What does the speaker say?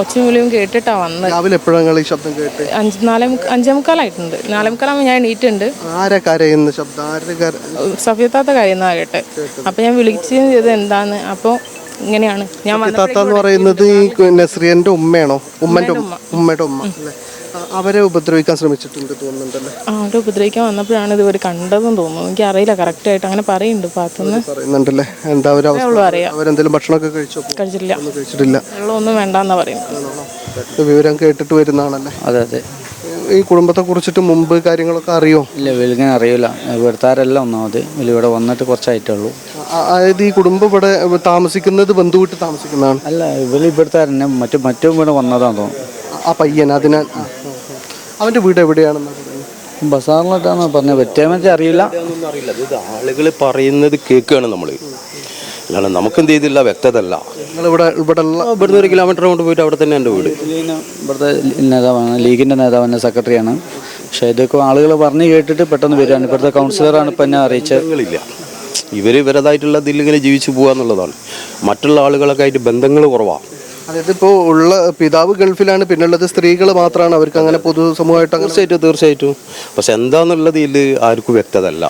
ഒച്ചയും വിളിയും കേട്ടിട്ടാണ് വന്നത്. രാവിലെ എപ്പോഴാണ് ഈ ശബ്ദം കേട്ട്? 5:45 4:45 ഞാൻ എണീറ്റുണ്ട്. ആരാ കരയുന്ന ശബ്ദം? സഫിയത്താത്ത കരയുന്നതാണ് കേട്ടെ. അപ്പോൾ ഞാൻ വിളിക്കുകയും ചെയ്ത് എന്താന്ന്. അപ്പോൾ ഇങ്ങനെയാണ് ഞാൻ താത്ത എന്ന് പറയുന്നത് ഈ നസ്രിയന്റെ ഉമ്മയാണോ? ഉമ്മയുടെ ഉമ്മ അല്ലേ? അവരെ ഉപദ്രവിക്കാൻ ശ്രമിച്ചിട്ടുണ്ട് തോന്നുന്നുണ്ടല്ലേ? അവരെ ഉപദ്രവിക്കാൻ വന്നപ്പോഴാണ് ഇതുവരെ കണ്ടതെന്ന് തോന്നുന്നു. എനിക്ക് അറിയില്ല കറക്റ്റായിട്ട്. അങ്ങനെ പറയുന്നുണ്ട് പറയുന്നുണ്ടല്ലേ. എന്താ അവരെന്തെങ്കിലും ഭക്ഷണമൊക്കെ കഴിച്ചിട്ടില്ല? വെള്ളമൊന്നും വേണ്ടെന്നാ പറയുന്നത്. വിവരം കേട്ടിട്ട് വരുന്നതാണല്ലേ? അതെ അതെ. ഈ കുടുംബത്തെ കുറിച്ചിട്ട് മുമ്പ് കാര്യങ്ങളൊക്കെ അറിയോ? ഇല്ല, വെളിങ്ങനെ അറിയില്ല. ഇവിടുത്താരല്ല ഒന്നാമത്. ഇവിടെ വന്നിട്ട് കുറച്ചായിട്ടുള്ളൂ. അതായത് ഈ കുടുംബം ഇവിടെ താമസിക്കുന്നത് ബന്ധു വീട്ടിൽ താമസിക്കുന്നതാണ്? അല്ല, ഇവിടുത്താരന്നെ മറ്റും ഇവിടെ വന്നതാന്ന് തോന്നുന്നു. ആ പയ്യൻ അതിനാൽ അവന്റെ വീട് എവിടെയാണെന്ന് ബസാറിലോട്ടാന്ന് പറഞ്ഞത്. വ്യക്തമായിട്ട് അറിയില്ല. ഇത് ആളുകൾ പറയുന്നത് കേൾക്കുകയാണ് നമ്മൾ, അല്ലാണ്ട് നമുക്കെന്ത് ചെയ്തില്ല, വ്യക്തത അല്ല. ഇവിടുന്ന് 1 കിലോമീറ്റർ കൊണ്ട് പോയിട്ട് അവിടെ തന്നെ എൻ്റെ വീട്. ഇവിടുത്തെ നേതാവാണ്, ലീഗിൻ്റെ നേതാവിൻ്റെ സെക്രട്ടറിയാണ്. പക്ഷേ ഇതൊക്കെ ആളുകൾ പറഞ്ഞ് കേട്ടിട്ട് പെട്ടെന്ന് വരികയാണ്. ഇവിടുത്തെ കൗൺസിലറാണ് ഇപ്പം എന്നെ അറിയിച്ചത്. ഇവരുടേതായിട്ടുള്ള ഇതിലിങ്ങനെ ജീവിച്ചു പോകുക എന്നുള്ളതാണ്. മറ്റുള്ള ആളുകളൊക്കെ ആയിട്ട് ബന്ധങ്ങൾ കുറവാണ്. അതായത് ഇപ്പോൾ ഉള്ള പിതാവ് ഗൾഫിലാണ്, പിന്നുള്ളത് സ്ത്രീകൾ മാത്രമാണ്. അവർക്ക് അങ്ങനെ പൊതുസമൂഹമായിട്ട് തീർച്ചയായിട്ടും. പക്ഷെ എന്താന്നുള്ളത് ഇതിൽ ആർക്കും വ്യക്തത അല്ല.